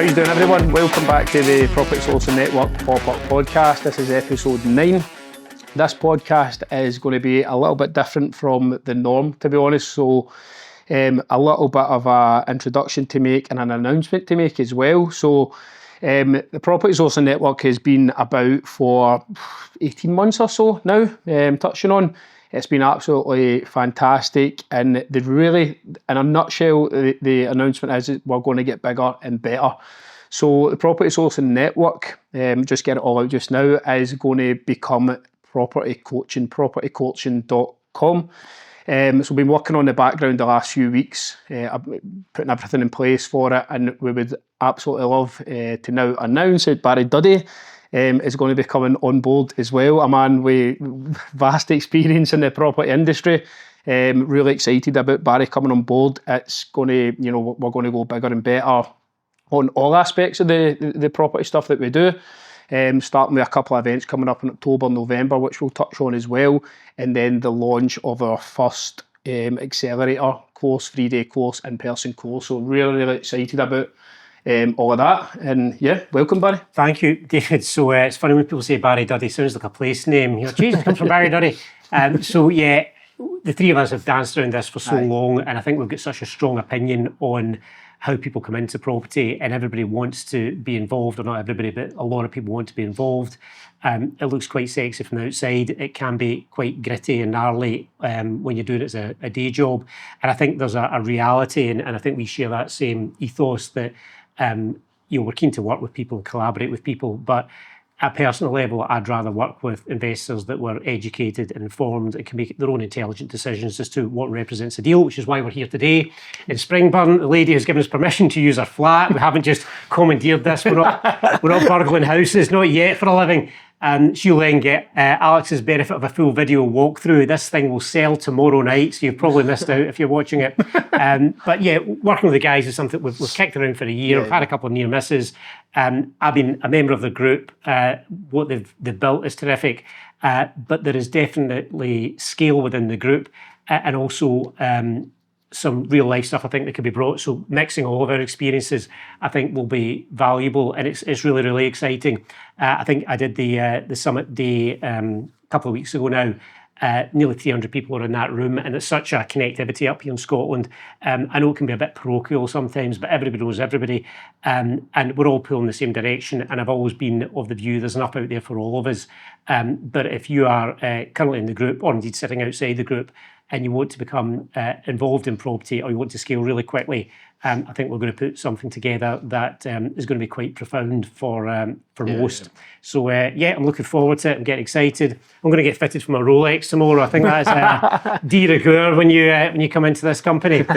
How you doing, everyone? Welcome back to the Property Sourcing Network Pop-Up Podcast. This is episode 9. This podcast is going to be a little bit different from the norm, to be honest. So a little bit of an introduction to make and an announcement to make as well. So the Property Sourcing Network has been about for 18 months or so now, touching on. It's been absolutely fantastic, and in a nutshell, the announcement is we're going to get bigger and better. So the Property Sourcing Network, just get it all out just now, is going to become Property Coaching, propertycoaching.com. So we've been working on the background the last few weeks, putting everything in place for it, and we would absolutely love to now announce that Barry Duddy is going to be coming on board as well, a man with vast experience in the property industry. Really excited about Barry coming on board. It's going to, we're going to go bigger and better on all aspects of the property stuff that we do. Starting with a couple of events coming up in October, November, which we'll touch on as well, and then the launch of our first Accelerator Course, 3-day course, in-person course. So really excited about all of that, and yeah, welcome, Barry. Thank you, David. So it's funny when people say Barry Duddy, sounds like a place name. Jesus, it comes from Barry Duddy. So yeah, the three of us have danced around this for so long, and I think we've got such a strong opinion on how people come into property, and everybody wants to be involved, or not everybody, but a lot of people want to be involved. It looks quite sexy from the outside. It can be quite gritty and gnarly when you're doing it as a day job. And I think there's a reality, and I think we share that same ethos that we're keen to work with people and collaborate with people, but at a personal level, I'd rather work with investors that were educated and informed and can make their own intelligent decisions as to what represents a deal, which is why we're here today in Springburn. The lady has given us permission to use our flat. We haven't just commandeered this. We're not burgling houses, not yet, for a living. And she'll then get Alex's benefit of a full video walkthrough. This thing will sell tomorrow night, so you've probably missed out if you're watching it. But yeah, working with the guys is something we've kicked around for a year. We've had a couple of near misses. I've been a member of the group. What they've built is terrific, but there is definitely scale within the group, and also some real life stuff I think that could be brought. So mixing all of our experiences, I think, will be valuable, and it's really exciting. I think I did the summit day a couple of weeks ago now. Nearly 300 people are in that room, and it's such a connectivity up here in Scotland. I know it can be a bit parochial sometimes, but everybody knows everybody, and we're all pulling the same direction. And I've always been of the view there's enough out there for all of us. But if you are currently in the group, or indeed sitting outside the group, and you want to become involved in property, or you want to scale really quickly, I think we're going to put something together that is going to be quite profound for most. So I'm looking forward to it. I'm getting excited. I'm going to get fitted for my Rolex tomorrow. I think that is de rigueur when you come into this company. So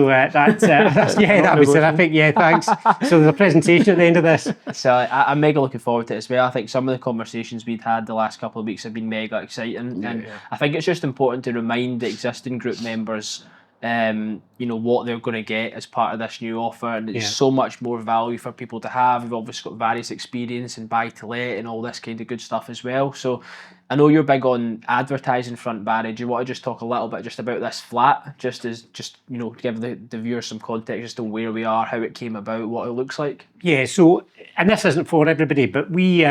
that was terrific. Yeah, thanks. So there's a presentation at the end of this. So I'm mega looking forward to it as well. I think some of the conversations we'd had the last couple of weeks have been mega exciting, and I think it's just important to remind the existing group members what they're going to get as part of this new offer, and it's so much more value for people to have. We've obviously got various experience in buy to let and all this kind of good stuff as well. So I know you're big on advertising front, Barry. Do you want to just talk a little bit just about this flat, just to give the viewers some context as to where we are, how it came about, what it looks like? Yeah, so, and this isn't for everybody, but we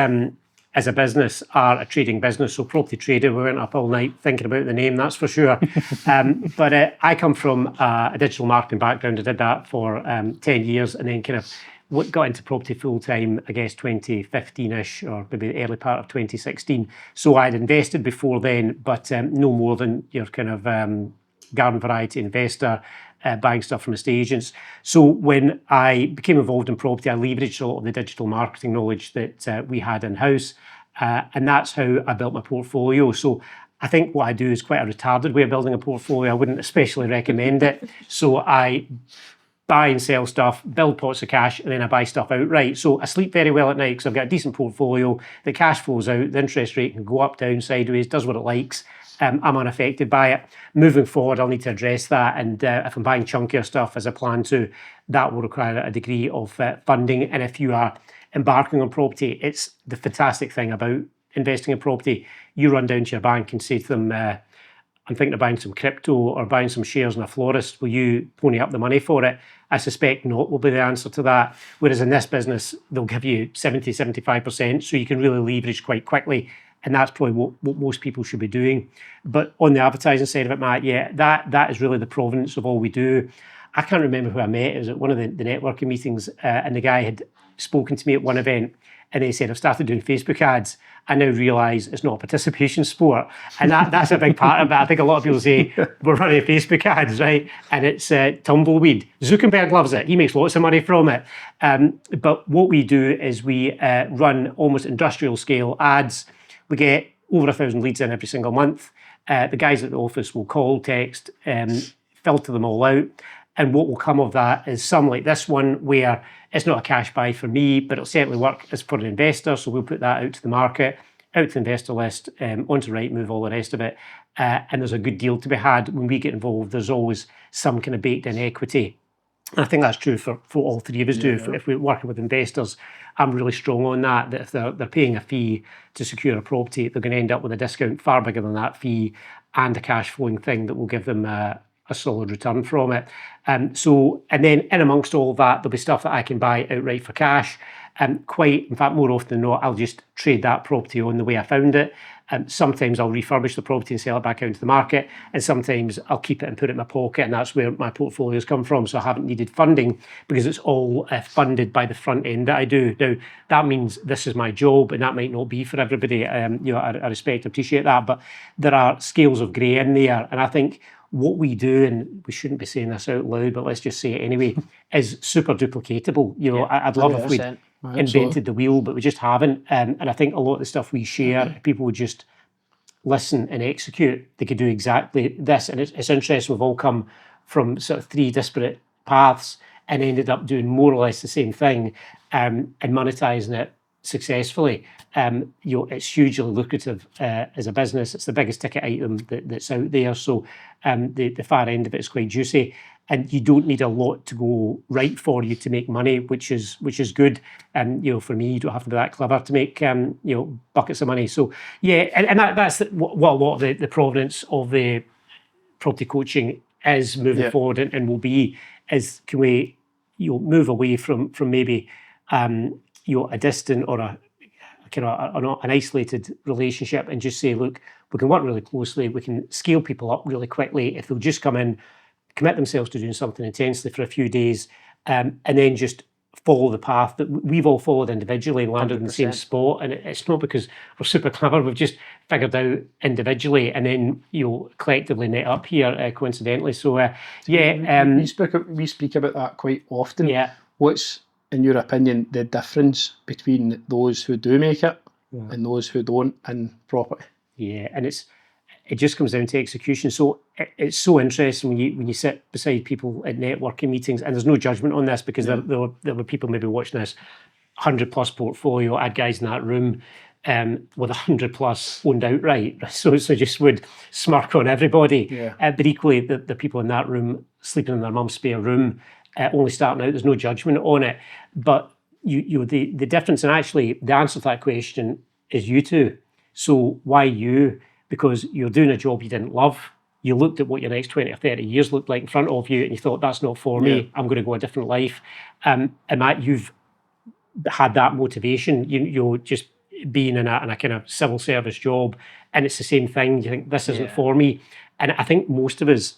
as a business are a trading business, so Property Trader, we went up all night thinking about the name, that's for sure. But I come from a digital marketing background. I did that for 10 years, and then kind of got into property full-time, I guess 2015-ish, or maybe the early part of 2016. So I'd invested before then, but no more than your kind of garden variety investor, buying stuff from estate agents. So when I became involved in property, I leveraged a lot of the digital marketing knowledge that we had in-house, and that's how I built my portfolio. So I think what I do is quite a retarded way of building a portfolio. I wouldn't especially recommend it. So I buy and sell stuff, build pots of cash, and then I buy stuff outright. So I sleep very well at night because I've got a decent portfolio. The cash flows out, the interest rate can go up, down, sideways, does what it likes. I'm unaffected by it. Moving forward, I'll need to address that. And if I'm buying chunkier stuff as I plan to, that will require a degree of funding. And if you are embarking on property, it's the fantastic thing about investing in property. You run down to your bank and say to them, I'm thinking of buying some crypto or buying some shares in a florist. Will you pony up the money for it? I suspect not will be the answer to that. Whereas in this business, they'll give you 70, 75%, so you can really leverage quite quickly. And that's probably what most people should be doing. But on the advertising side of it, Matt, yeah, that is really the provenance of all we do. I can't remember who I met. It was at one of the networking meetings, and the guy had spoken to me at one event, and they said, I've started doing Facebook ads. I now realise it's not a participation sport. And that's a big part of it. I think a lot of people say, we're running Facebook ads, right? And it's tumbleweed. Zuckerberg loves it. He makes lots of money from it. But what we do is we run almost industrial scale ads. We get over 1,000 leads in every single month. The guys at the office will call, text, filter them all out. And what will come of that is some like this one where it's not a cash buy for me, but it'll certainly work as for an investor. So we'll put that out to the market, out to the investor list, onto Rightmove, all the rest of it. And there's a good deal to be had. When we get involved, there's always some kind of baked in equity. And I think that's true for all three of us do. If we're working with investors, I'm really strong on that if they're paying a fee to secure a property, they're going to end up with a discount far bigger than that fee and a cash flowing thing that will give them a solid return from it. And then in amongst all of that, there'll be stuff that I can buy outright for cash. In fact, more often than not, I'll just trade that property on the way I found it. Sometimes I'll refurbish the property and sell it back out into the market. And sometimes I'll keep it and put it in my pocket. And that's where my portfolios come from. So I haven't needed funding because it's all funded by the front end that I do. Now, that means this is my job, and that might not be for everybody. I respect, appreciate that. But there are scales of grey in there. And I think what we do, and we shouldn't be saying this out loud, but let's just say it anyway, is super duplicatable. I'd love 100%. If we'd invented the wheel, but we just haven't. And I think a lot of the stuff we share, if people would just listen and execute, they could do exactly this. And it's interesting, we've all come from sort of three disparate paths and ended up doing more or less the same thing and monetizing it successfully. It's hugely lucrative as a business. It's the biggest ticket item that's out there. So the far end of it is quite juicy, and you don't need a lot to go right for you to make money, which is good. And for me, you don't have to be that clever to make buckets of money. So yeah, and that's what a lot of the provenance of the property coaching is moving forward, and will be is can we move away from maybe a distant or an isolated relationship, and just say, look, we can work really closely, we can scale people up really quickly if they'll just come in, commit themselves to doing something intensely for a few days, and then just follow the path that we've all followed individually and landed 100%. In the same spot. And it's not because we're super clever, we've just figured out individually and then collectively net up here coincidentally. So we speak about that quite often. Yeah. What's, in your opinion, the difference between those who do make it and those who don't in property? Yeah, and it just comes down to execution. So it's so interesting when you sit beside people at networking meetings, and there's no judgment on this because there were people maybe watching this 100+ portfolio. I had guys in that room with 100+ owned outright, so just would smirk on everybody. Yeah. But equally, the people in that room sleeping in their mum's spare room, only starting out, there's no judgment on it. But the difference, and actually the answer to that question is you two. So why you? Because you're doing a job you didn't love. You looked at what your next 20 or 30 years looked like in front of you and you thought, that's not for me, I'm going to go a different life. And Matt, you've had that motivation. You're just being in a kind of civil service job, and it's the same thing. You think, this isn't for me. And I think most of us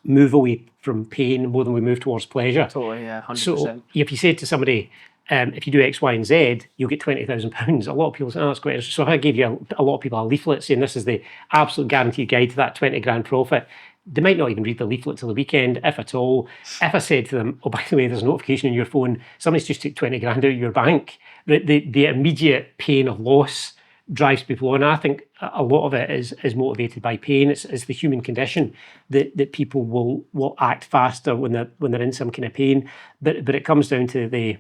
move away from pain more than we move towards pleasure. Totally, yeah, 100%. So if you say to somebody, if you do X, Y, and Z, you'll get £20,000. A lot of people say, oh, that's great. So if I gave you a lot of people a leaflet saying this is the absolute guaranteed guide to that 20 grand profit, they might not even read the leaflet till the weekend, if at all. If I said to them, oh, by the way, there's a notification on your phone, somebody's just took 20 grand out of your bank, the immediate pain of loss drives people on. I think a lot of it is motivated by pain. It's the human condition that people will act faster when they're in some kind of pain. But it comes down to the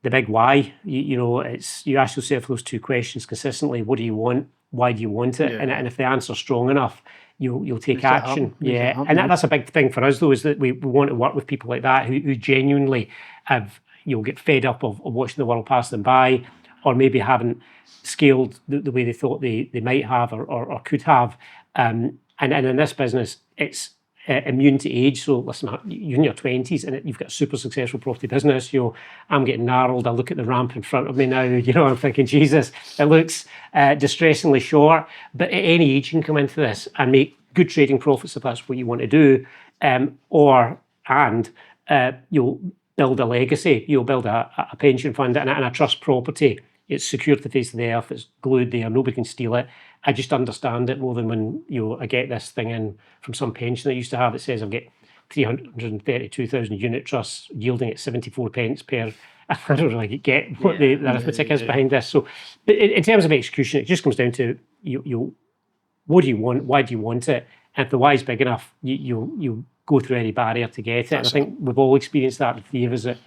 big why. It's you ask yourself those two questions consistently. What do you want? Why do you want it? Yeah. And if the answer's strong enough, you'll take action. Yeah, and that's a big thing for us though, is that we want to work with people like that who genuinely have get fed up of watching the world pass them by, or maybe haven't scaled the way they thought they might have or could have. And in this business, it's immune to age. So listen, you're in your 20s and you've got a super successful property business. I'm getting gnarled. I look at the ramp in front of me now. I'm thinking, Jesus, it looks distressingly short. But at any age, you can come into this and make good trading profits if that's what you want to do. You'll build a legacy. You'll build a pension fund and a trust property. It's secured to the face of the earth. It's glued there. Nobody can steal it. I just understand it more than when I get this thing in from some pension I used to have. It says I've got 332,000 unit trusts yielding at 74 pence per. I don't really get what the arithmetic is behind this. So, but in terms of execution, it just comes down to what do you want? Why do you want it? And if the why is big enough, you go through any barrier to get it. And I think we've all experienced that, the three of us, at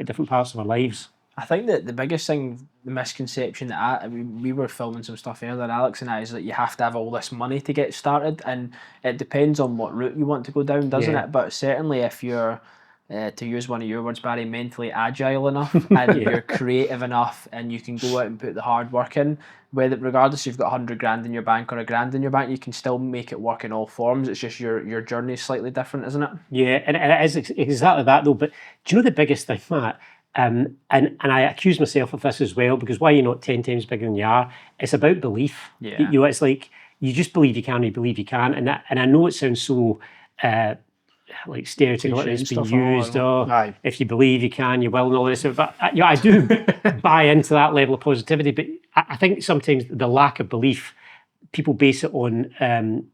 different parts of our lives. I think that the biggest thing, the misconception that we were filming some stuff earlier, Alex and I, is that you have to have all this money to get started, and it depends on what route you want to go down, doesn't it? But certainly if you're, to use one of your words, Barry, mentally agile enough and you're creative enough and you can go out and put the hard work in, regardless if you've got 100 grand in your bank or £1 in your bank, you can still make it work in all forms. It's just your journey is slightly different, isn't it? Yeah, and it is exactly that though. But do you know the biggest thing, Matt? And I accuse myself of this as well, because why you're not 10 times bigger than you are, it's about belief. Yeah. It's like you just believe you can, you believe you can, and I know it sounds so like stereotypical, it's been used. If you believe you can, you will, and all this. But I do buy into that level of positivity. But I think sometimes the lack of belief, people base it on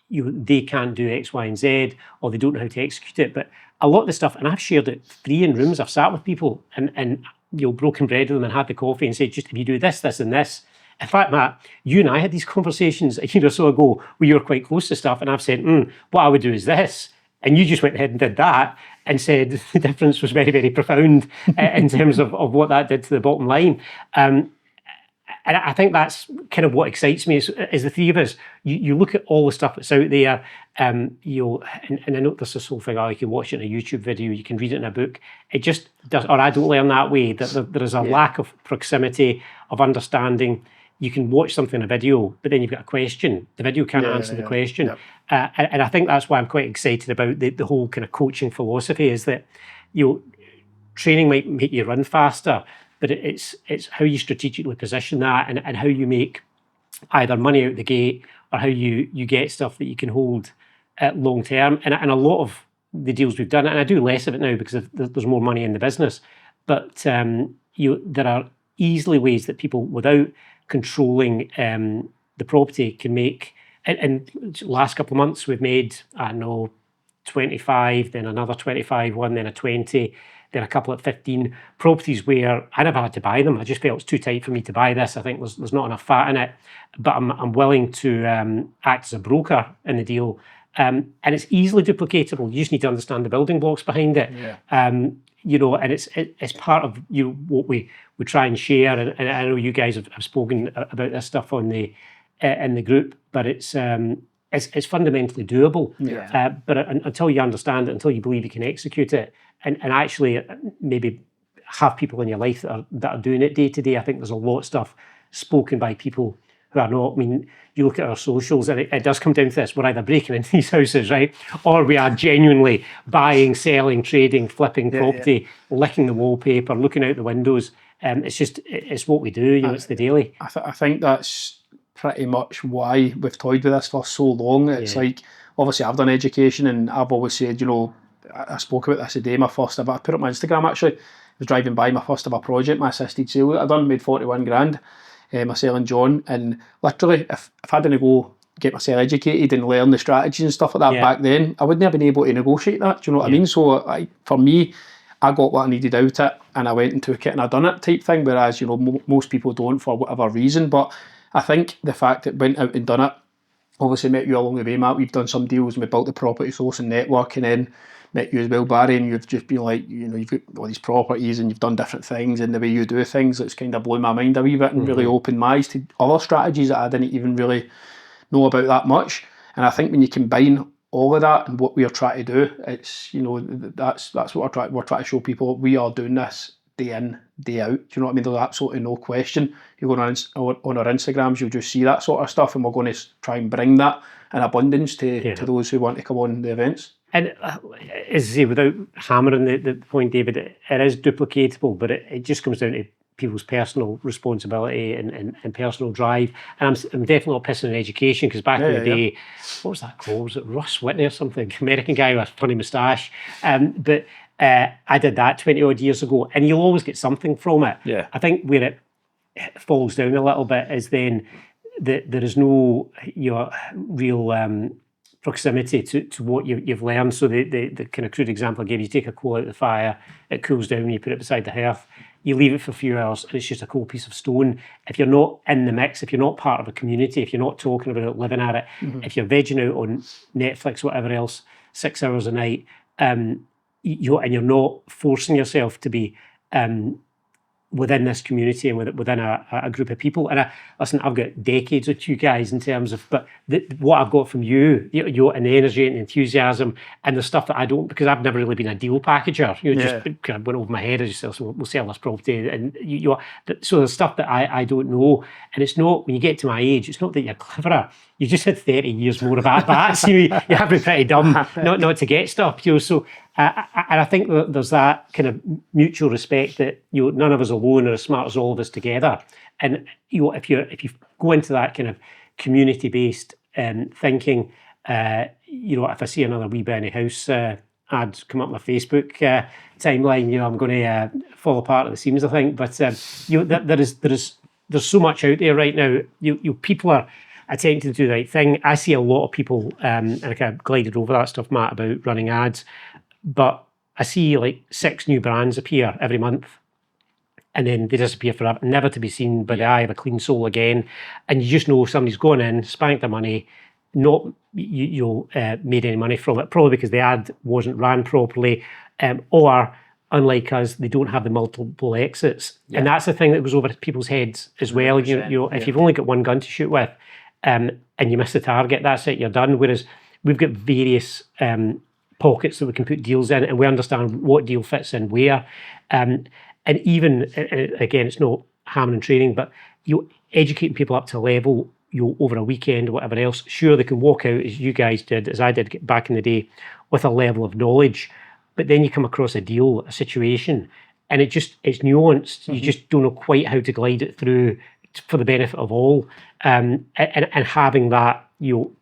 they can't do X, Y, and Z, or they don't know how to execute it. But a lot of the stuff, and I've shared it free in rooms, I've sat with people and broken bread with them and had the coffee and said, just if you do this, this, and this. In fact, Matt, you and I had these conversations a year or so ago where you were quite close to stuff, and I've said, what I would do is this. And you just went ahead and did that and said the difference was very, very profound in terms of what that did to the bottom line. And I think that's kind of what excites me is the three of us. You look at all the stuff that's out there, and I know there's this whole thing, you can watch it in a YouTube video, you can read it in a book. It just does, or I don't learn that way, that there is a lack of proximity, of understanding. You can watch something in a video, but then you've got a question. The video can't answer the question. Yep. And I think that's why I'm quite excited about the whole kind of coaching philosophy, is that training might make you run faster, but it's how you strategically position that and how you make either money out the gate or how you get stuff that you can hold long term. And a lot of the deals we've done, and I do less of it now because there's more money in the business, but there are easily ways that people, without controlling the property, can make. And last couple of months we've made, 25, then another 25, one, then a 20, then a couple at 15 properties where I never had to buy them. I just felt it's too tight for me to buy this. I think there's not enough fat in it, but I'm willing to act as a broker in the deal. And it's easily duplicatable. You just need to understand the building blocks behind it. Yeah. And it's part of what we try and share. And I know you guys have spoken about this stuff on the in the group, but it's fundamentally doable. Yeah. But until you understand it, until you believe you can execute it, and actually maybe have people in your life that are doing it day to day, I think there's a lot of stuff spoken by people who are not. I mean, you look at our socials, and it does come down to this: we're either breaking into these houses, right, or we are genuinely buying, selling, trading, flipping property, licking the wallpaper, looking out the windows. It's what we do. It's the daily. I think that's pretty much why we've toyed with this for so long. It's like, obviously I've done education, and I've always said, I spoke about this today, I put it on my Instagram actually. I was driving by my first ever project, my assisted sale that I done, made 41 grand, myself and John, and literally if I didn't go get myself educated and learn the strategies and stuff like that back then, I wouldn't have been able to negotiate that, do you know what I mean? So for me, I got what I needed out of it, and I went and took it and I done it type thing, whereas most people don't for whatever reason. But I think the fact that went out and done it, obviously met you along the way, Matt. We've done some deals and we built the property sourcing network, and then met you as well, Barry, and you've just been like, you've got all these properties and you've done different things, and the way you do things, it's kind of blew my mind a wee bit and really opened my eyes to other strategies that I didn't even really know about that much. And I think when you combine all of that and what we are trying to do, it's, that's what we're trying to show people. We are doing this day in, day out. Do you know what I mean? There's absolutely no question. You go on our Instagrams, you'll just see that sort of stuff, and we're going to try and bring that in abundance to those who want to come on the events. And as I say, without hammering the point, David, it is duplicatable, but it just comes down to people's personal responsibility and personal drive. And I'm definitely not pissing on education, because back in the day, what was that called? Was it Russ Whitney or something? American guy with a funny moustache. But I did that 20 odd years ago, and you'll always get something from it. Yeah. I think where it falls down a little bit is then that there is no real proximity to what you've learned. So the kind of crude example I gave, you take a coal out of the fire, it cools down, you put it beside the hearth, you leave it for a few hours, and it's just a cold piece of stone. If you're not in the mix, if you're not part of a community, if you're not talking about it, living at it, if you're vegging out on Netflix, whatever else, 6 hours a night, you're not forcing yourself to be within this community and within a group of people. And listen, I've got decades with you guys in terms of, but what I've got from you and the energy and the enthusiasm and the stuff that I don't, because I've never really been a deal packager. Just kind of went over my head. I just said, we'll sell this property. And so the stuff that I don't know, and it's not, when you get to my age, it's not that you're cleverer. You just had 30 years more of at-bats. You have been pretty dumb not to get stuff. So, and I think that there's that kind of mutual respect that none of us alone are as smart as all of us together. And if you go into that kind of community-based thinking, if I see another Wee Benny House ad come up my Facebook timeline, I'm going to fall apart at the seams, I think. But there's so much out there right now. People are attempting to do the right thing. I see a lot of people, and I kind of glided over that stuff, Matt, about running ads, but I see like 6 new brands appear every month, and then they disappear forever, never to be seen by the eye of a clean soul again. And you just know somebody's gone in, spanked their money, not made any money from it, probably because the ad wasn't ran properly, or unlike us, they don't have the multiple exits. And that's the thing that goes over people's heads as well. If you've only got one gun to shoot with, and you miss the target, that's it, you're done. Whereas we've got various pockets that we can put deals in, and we understand what deal fits in where. And even, again, it's not hammering and training, but educating people up to a level, over a weekend or whatever else, sure, they can walk out, as you guys did, as I did back in the day, with a level of knowledge. But then you come across a deal, a situation, and it's nuanced. You just don't know quite how to glide it through for the benefit of all. And having that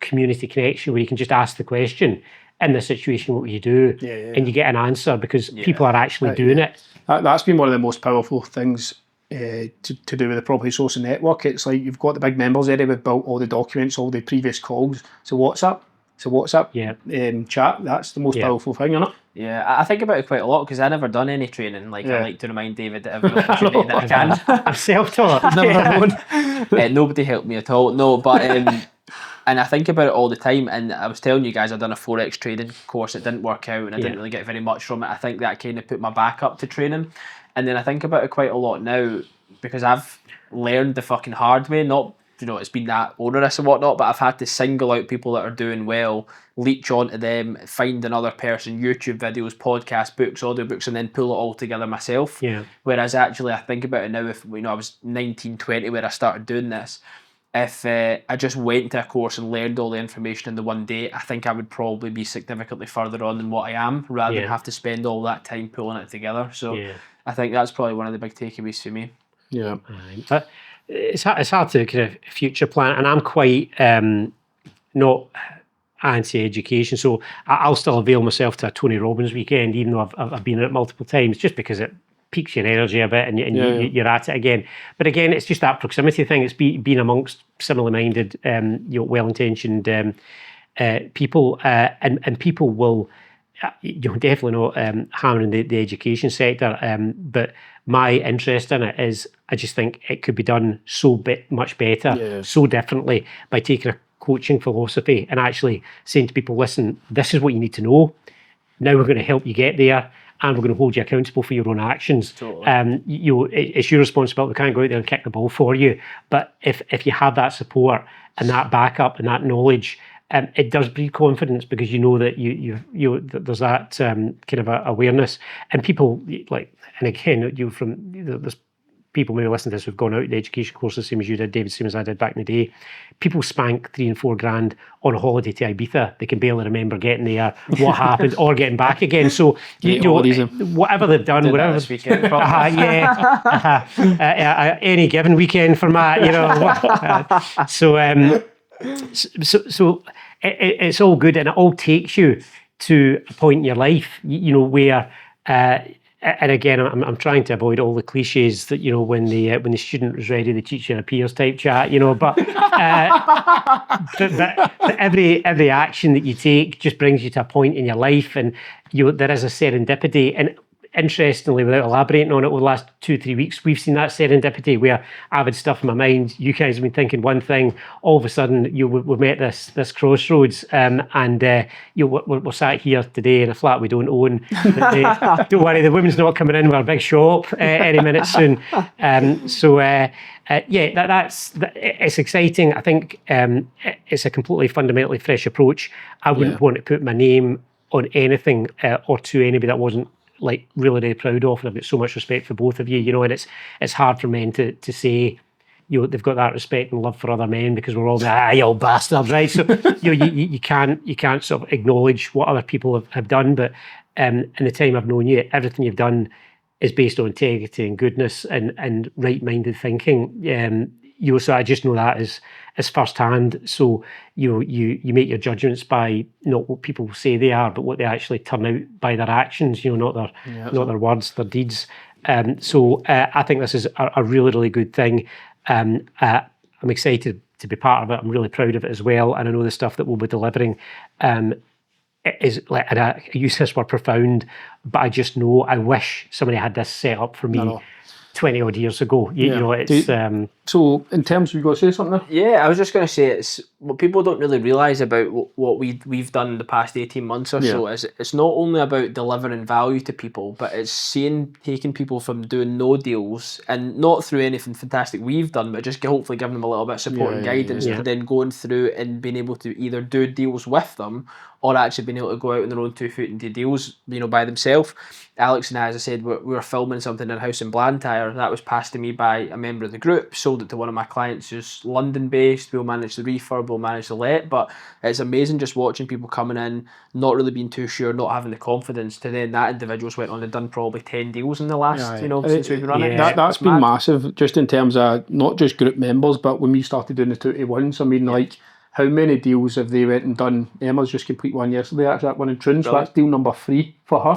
community connection where you can just ask the question, in this situation, what would you do? And you get an answer because people are actually doing it. That's been one of the most powerful things to do with the property sourcing network. It's like you've got the big members area, we've built all the documents, all the previous calls. So WhatsApp, chat, that's the most powerful thing, isn't it? Yeah, I think about it quite a lot because I never done any training. I like to remind David that every opportunity that I can. I'm self-taught. Nobody helped me at all. No, but and I think about it all the time. And I was telling you guys, I'd done a Forex trading course. It didn't work out, and I didn't really get very much from it. I think that kind of put my back up to training. And then I think about it quite a lot now because I've learned the fucking hard way. Not, it's been that onerous and whatnot, but I've had to single out people that are doing well, leech onto them, find another person, YouTube videos, podcasts, books, audiobooks, and then pull it all together myself. Whereas actually, I think about it now, if I was 19, 20 where I started doing this, if I just went to a course and learned all the information in the one day, I think I would probably be significantly further on than what I am, rather than have to spend all that time pulling it together. So I think that's probably one of the big takeaways for me. But it's hard to kind of future plan, and I'm quite not anti-education, so I'll still avail myself to a Tony Robbins weekend, even though I've been at it multiple times, just because it piques your energy a bit and you're at it again. But again, it's just that proximity thing. It's being amongst similarly minded, well-intentioned people, and people will. Definitely not hammering the education sector, but my interest in it is I just think it could be done so much better, so differently, by taking a coaching philosophy and actually saying to people, listen, this is what you need to know. Now we're going to help you get there, and we're going to hold you accountable for your own actions. Totally. It's your responsibility. We can't go out there and kick the ball for you. But if you have that support and that backup and that knowledge, it does breed confidence because you know that there's that kind of awareness, and people like, and again, there's people maybe listening to this who've gone out to the education course the same as you did, David, same as I did back in the day. People spank $3,000 and $4,000 on a holiday to Ibiza. They can barely remember getting there, what happened, or getting back again. So whatever they've done, whatever this weekend, any given weekend for Matt, So it's all good, and it all takes you to a point in your life, where. And again, I'm trying to avoid all the cliches that when the student is ready, the teacher appears type chat, but every action that you take just brings you to a point in your life, and there is a serendipity. And interestingly, without elaborating on it, over the last 2-3 weeks, we've seen that serendipity where I've had stuff in my mind. You guys have been thinking one thing. All of a sudden, we've met this crossroads, and we're sat here today in a flat we don't own. Don't worry, the women's not coming in with a big shop any minute soon. It's exciting. I think it's a completely fundamentally fresh approach. I wouldn't want to put my name on anything or to anybody that wasn't like really proud of, and I've got so much respect for both of you, and it's hard for men to say, they've got that respect and love for other men because we're all you old bastards, right? So you can't sort of acknowledge what other people have done, but in the time I've known you, everything you've done is based on integrity and goodness and right-minded thinking. So I just know that as firsthand. So you make your judgments by not what people say they are, but what they actually turn out by their actions. Not their words, their deeds. So I think this is a really, really good thing. I'm excited to be part of it. I'm really proud of it as well, and I know the stuff that we'll be delivering is like, and I use this word profound, but I just know I wish somebody had this set up for me. 20 odd years ago, So, in terms of, you got to say something? Yeah, I was just going to say, it's what people don't really realise about what we've done in the past 18 months or so is it's not only about delivering value to people, but it's taking people from doing no deals, and not through anything fantastic we've done, but just hopefully giving them a little bit of support and guidance, to then going through and being able to either do deals with them or actually being able to go out on their own 2 feet and do deals, by themselves. Alex and I, as I said, we were filming something in a house in Blantyre. That was passed to me by a member of the group, sold it to one of my clients who's London-based. We'll manage the refurb, we'll manage the let, but it's amazing just watching people coming in, not really being too sure, not having the confidence, to then that individual's went on and done probably 10 deals in the last, since we've been running. That's been massive, just in terms of not just group members, but when we started doing the 2-to-1s, I mean, like, how many deals have they went and done? Emma's just complete one yesterday, actually, that one in Troon, so that's deal number 3 for her.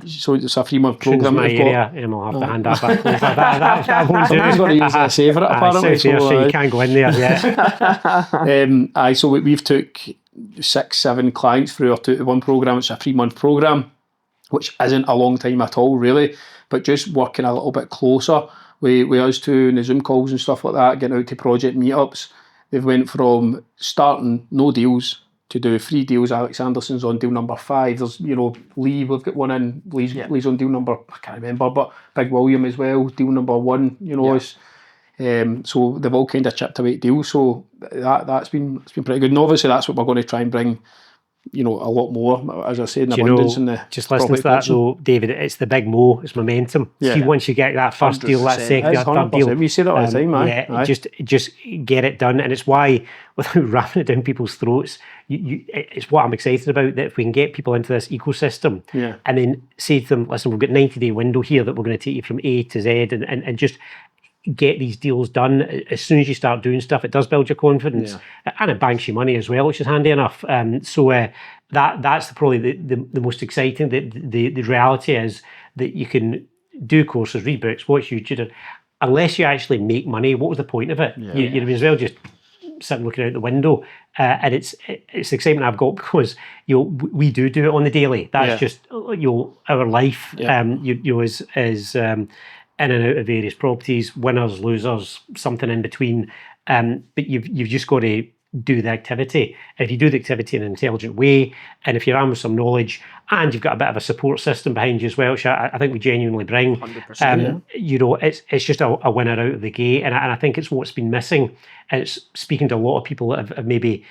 So it's a 3-month programme. My area, Emma will have to hand that back over. That won't do. Someone's got to use a saver, apparently. So you can't go in there yet. So we've took 6-7 clients through our 2-to-1 programme. It's a 3-month programme, which isn't a long time at all, really, but just working a little bit closer with us two in the Zoom calls and stuff like that, getting out to project meetups. They've went from starting no deals to do 3 deals. Alex Anderson's on deal number 5. There's, Lee, we've got one in. Lee's on deal number, I can't remember, but Big William as well, deal number 1, so they've all kind of chipped away at deals. So it's been pretty good. And obviously that's what we're going to try and bring, a lot more, as I said, in abundance in the just listening to that though, David, it's the big mo, it's momentum. See, once you get that first deal, that second, that third deal, we say that all the time, just get it done. And it's why, without ramming it down people's throats, it's what I'm excited about, that if we can get people into this ecosystem and then say to them, listen, we've got a 90-day window here that we're going to take you from A to Z and just get these deals done. As soon as you start doing stuff, it does build your confidence, and it banks you money as well, which is handy enough. That's probably the most exciting. The reality is that you can do courses, read books, watch YouTube. Unless you actually make money, what was the point of it? You may as well just sit looking out the window. And it's excitement I've got because we do it on the daily. That's just our life. Is in and out of various properties, winners, losers, something in between. But you've just got to do the activity. And if you do the activity in an intelligent way, and if you're armed with some knowledge, and you've got a bit of a support system behind you as well, which I think we genuinely bring, 100%, it's just a winner out of the gate. And I think it's what's been missing. And it's speaking to a lot of people that have maybe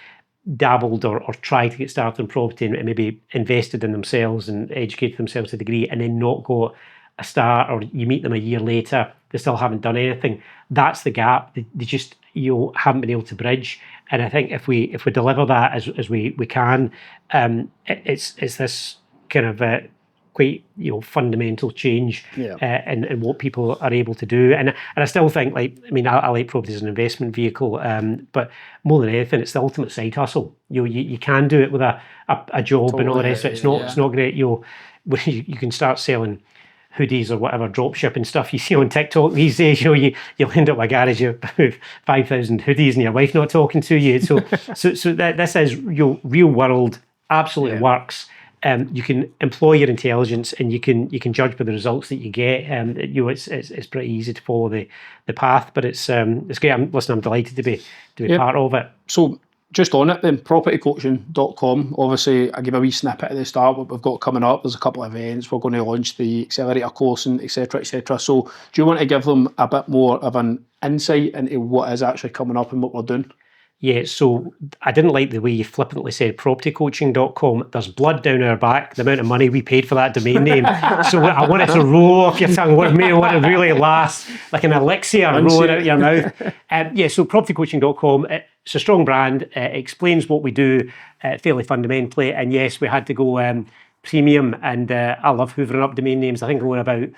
dabbled or tried to get started in property and maybe invested in themselves and educated themselves to a degree and then not got a start, or you meet them a year later, they still haven't done anything. That's the gap. They just haven't been able to bridge. And I think if we deliver that as we can, it's this kind of quite fundamental change in what people are able to do. And I still think, like, I mean, I like property as an investment vehicle, but more than anything, it's the ultimate side hustle. You can do it with a job and all the rest of it. It's not great. You can start selling hoodies or whatever drop shipping stuff you see on TikTok these days. You'll end up with a garage with 5,000 hoodies and your wife not talking to you. So this is real world, absolutely works. You can employ your intelligence and you can judge by the results that you get. It's pretty easy to follow the path, but it's great. I'm delighted to be part of it. So just on it then, propertycoaching.com. Obviously, I gave a wee snippet at the start what we've got coming up. There's a couple of events. We're going to launch the Accelerator Course and etc. etc. So do you want to give them a bit more of an insight into what is actually coming up and what we're doing? Yeah, so I didn't like the way you flippantly said propertycoaching.com. There's blood down our back, the amount of money we paid for that domain name. So I want it to roll off your tongue. I want it really last, like an elixir rolling out your mouth. So propertycoaching.com, it's a strong brand. It explains what we do fairly fundamentally. And yes, we had to go premium. And I love hoovering up domain names. I think I'm going about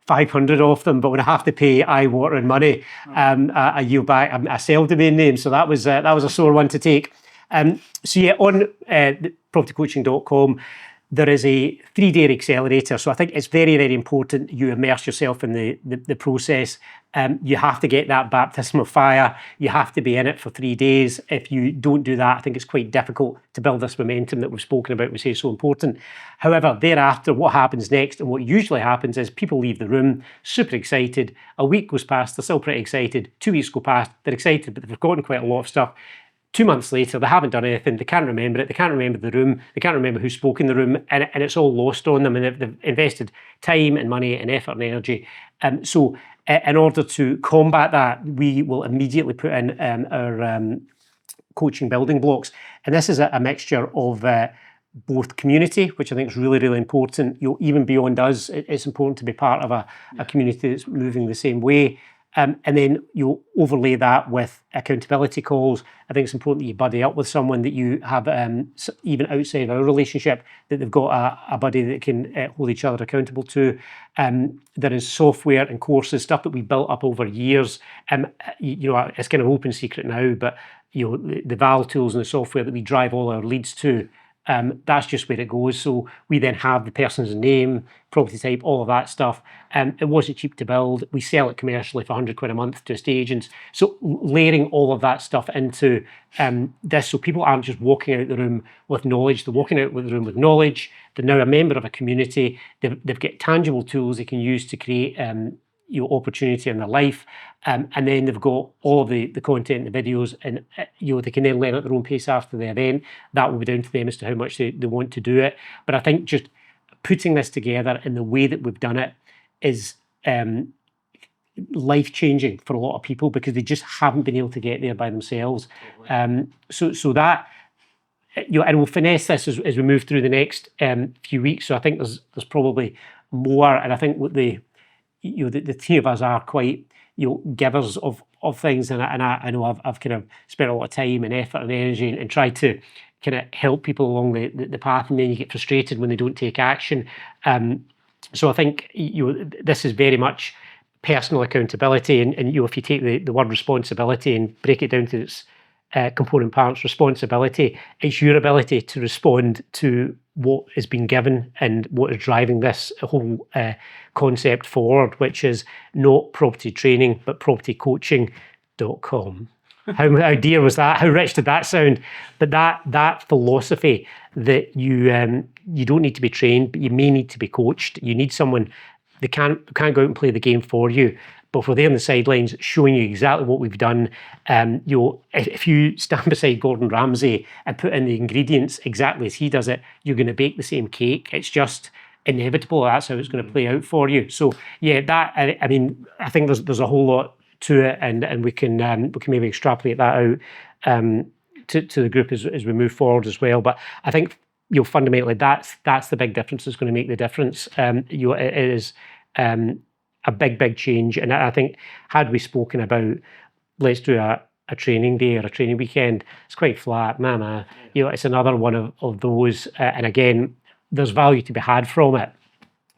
500 of them, but when I have to pay eye-watering money, I yield back. I sell domain names, so that was a sore one to take. On propertycoaching.com, there is a 3-day accelerator. So I think it's very, very important you immerse yourself in the process. You have to get that baptism of fire. You have to be in it for 3 days. If you don't do that, I think it's quite difficult to build this momentum that we've spoken about, we say is so important. However, thereafter, what happens next and what usually happens is people leave the room super excited. A week goes past, they're still pretty excited. 2 weeks go past, they're excited, but they've forgotten quite a lot of stuff. 2 months later, they haven't done anything. They can't remember it. They can't remember the room. They can't remember who spoke in the room, and it's all lost on them. And they've invested time and money and effort and energy. So, in order to combat that, we will immediately put in our coaching building blocks, and this is a mixture of both community, which I think is really, really important. Even beyond us, it's important to be part of a community that's moving the same way. And then you overlay that with accountability calls. I think it's important that you buddy up with someone that you have, even outside of our relationship, that they've got a buddy that can hold each other accountable to. There is software and courses, stuff that we built up over years. It's kind of open secret now, but the Val tools and the software that we drive all our leads to, that's just where it goes. So we then have the person's name, property type, all of that stuff. It wasn't cheap to build. We sell it commercially for 100 quid a month to estate agents. So layering all of that stuff into this, so people aren't just walking out the room with knowledge. They're walking out of the room with knowledge. They're now a member of a community. They've got tangible tools they can use to create opportunity in their life, and then they've got all the content, the videos, and they can then learn at their own pace after the event. That will be down to them as to how much they want to do it. But I think just putting this together in the way that we've done it is life-changing for a lot of people, because they just haven't been able to get there by themselves. So that, and we'll finesse this as we move through the next few weeks. So I think there's probably more, and I think what the three of us are quite givers of things, and I know I've kind of spent a lot of time and effort and energy and tried to kind of help people along the path, and then you get frustrated when they don't take action. So I think this is very much personal accountability, and if you take the word responsibility and break it down to its component parts, responsibility, it's your ability to respond to what has been given and what is driving this whole concept forward, which is not property training, but propertycoaching.com. How dear was that? How rich did that sound? But that philosophy that you don't need to be trained, but you may need to be coached. You need someone that can't go out and play the game for you, but we're there on the sidelines showing you exactly what we've done. If you stand beside Gordon Ramsay and put in the ingredients exactly as he does it, you're going to bake the same cake. It's just inevitable. That's how it's going to play out for you. So yeah, I think there's a whole lot to it, and we can maybe extrapolate that out to the group as we move forward as well. But I think fundamentally that's the big difference that's going to make the difference. It is a big change, and I think had we spoken about let's do a training day or a training weekend, it's quite flat. It's another one of those, and again, there's value to be had from it.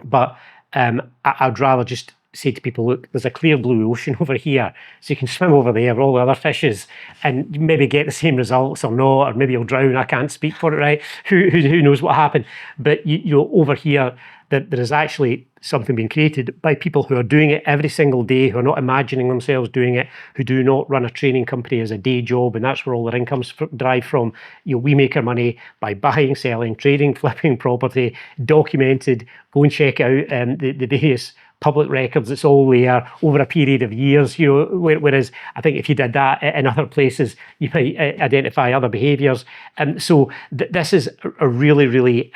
But I'd rather just say to people, look, there's a clear blue ocean over here, so you can swim over there with all the other fishes and maybe get the same results or not, or maybe you'll drown. I can't speak for it, right? Who knows what happened? But over here, that there is actually something being created by people who are doing it every single day, who are not imagining themselves doing it, who do not run a training company as a day job, and that's where all their incomes derive from. We make our money by buying, selling, trading, flipping property, documented. Go and check out the various public records. It's all there over a period of years. Whereas I think if you did that in other places, you might identify other behaviours. So this is a really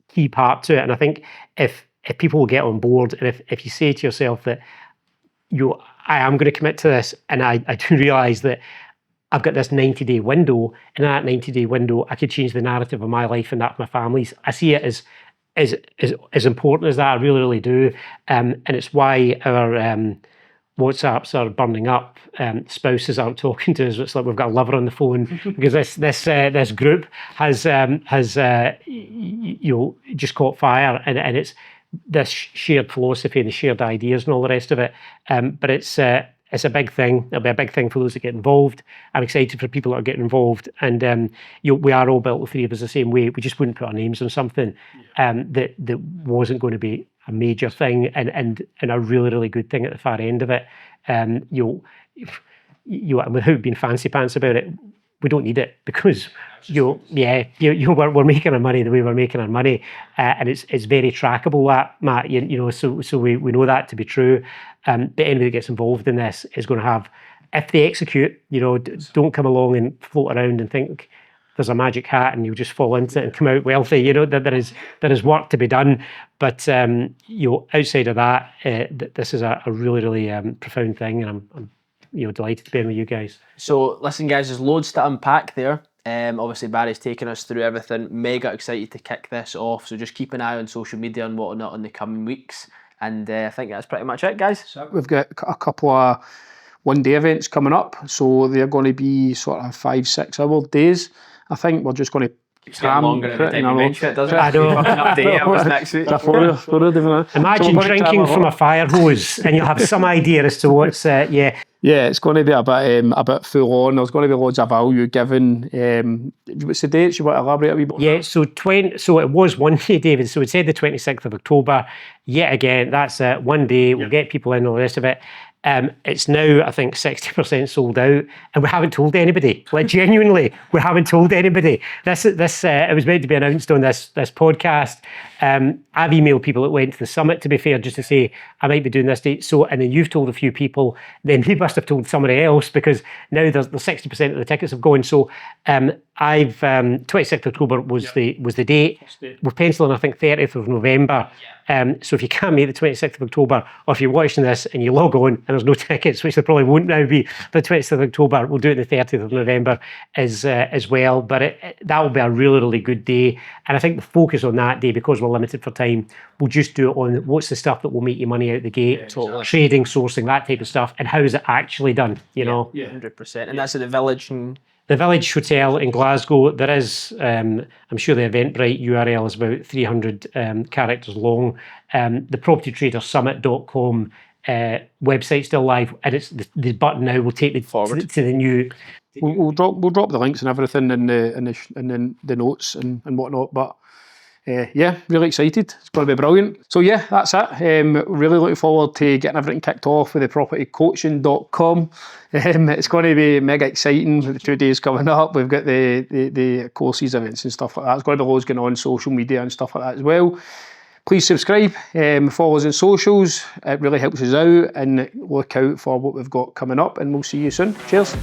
key part to it. And I think if people will get on board, and if you say to yourself that I am going to commit to this, and I do realise that I've got this 90-day window, and in that 90-day window, I could change the narrative of my life and that of my family's. I see it as important as that. I really do. And it's why our WhatsApps are burning up. Spouses aren't talking to us. It's like we've got a lover on the phone because this group has just caught fire, and it's this shared philosophy and the shared ideas and all the rest of it. But it's a big thing. It'll be a big thing for those that get involved. I'm excited for people that are getting involved, and we are all built, the three of us, the same way. We just wouldn't put our names on something that wasn't going to be a major thing and a really good thing at the far end of it. Without being fancy pants about it, we don't need it because we're making our money the way we're making our money, and it's very trackable. That, Matt, so we know that to be true. But anybody that gets involved in this is going to have, if they execute, don't come along and float around and think there's a magic hat and you'll just fall into it and come out wealthy. There is work to be done. But outside of that, this is a really profound thing, and I'm delighted to be in with you guys. So listen, guys, there's loads to unpack there. Obviously, Barry's taken us through everything. Mega excited to kick this off. So just keep an eye on social media and whatnot in the coming weeks. And I think that's pretty much it, guys. So we've got a couple of one-day events coming up. So they're going to be sort of 5-6 hour days. I think we're just going to keeps getting longer every time you mention it, doesn't it? I know. Update hours next week. Imagine drinking from a fire hose, and you'll have some idea as to what's Yeah, it's going to be a bit full on. There's going to be loads of value given. What's the dates? You want to elaborate a wee bit? Yeah, so it was one day, David. So it said the 26th of October. Yet again, that's one day. We'll get people in, all the rest of it. It's now, I think, 60% sold out, and we haven't told anybody. Like, genuinely, we haven't told anybody. This it was meant to be announced on this podcast. I've emailed people that went to the summit, to be fair, just to say I might be doing this date. So, and then you've told a few people, then they must have told somebody else, because now the 60% of the tickets have gone. So, 26th of October was the date. We're penciling, I think, 30th of November. So if you can't make the 26th of October, or if you're watching this and you log on and there's no tickets, which there probably won't now be, the 26th of October, we'll do it the 30th of November as well. But that will be a really good day. And I think the focus on that day, because we're limited for time, we'll just do it on what's the stuff that will make you money out the gate, totally. Trading, sourcing, that type of stuff, and how is it actually done, you know? Yeah, 100%. And that's at the Village. The Village Hotel in Glasgow. There is, I'm sure the Eventbrite URL is about 300 characters long. The propertytradersummit.com website's still live, and it's the button now will take me forward to the new. We'll drop the links and everything in the notes and whatnot. But really excited. It's going to be brilliant. So yeah, that's it. Really looking forward to getting everything kicked off with the propertycoaching.com. It's going to be mega exciting with the 2 days coming up. We've got the courses, events and stuff like that. There's going to be loads going on social media and stuff like that as well. Please subscribe, follow us on socials. It really helps us out, and look out for what we've got coming up, and we'll see you soon. Cheers.